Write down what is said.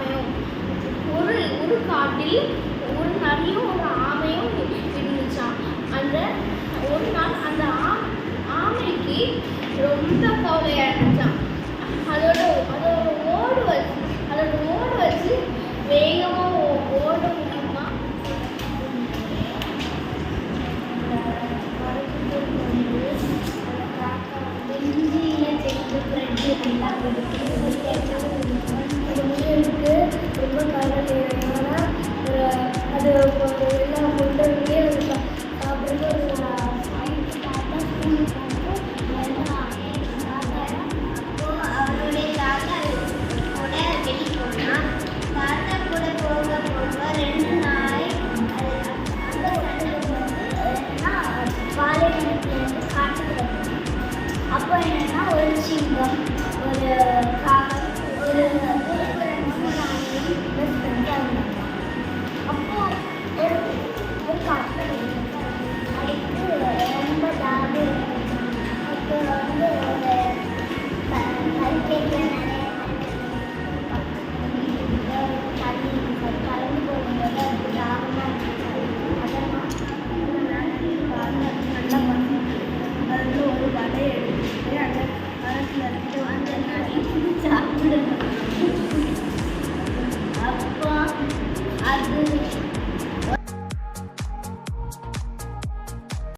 ஆமையும். ஒரு ஒரு காட்டில் ஒரு நரியும் ஒரு ஆமையும் இருந்துச்சான். அந்த ஒரு நாள் அந்த ஆமைக்கு ரொம்ப கவலையாக இருந்துச்சான். அதோட ஓடு வச்சு வேகமாக ஓட முடியுமா? ரொம்ப கவலை. அது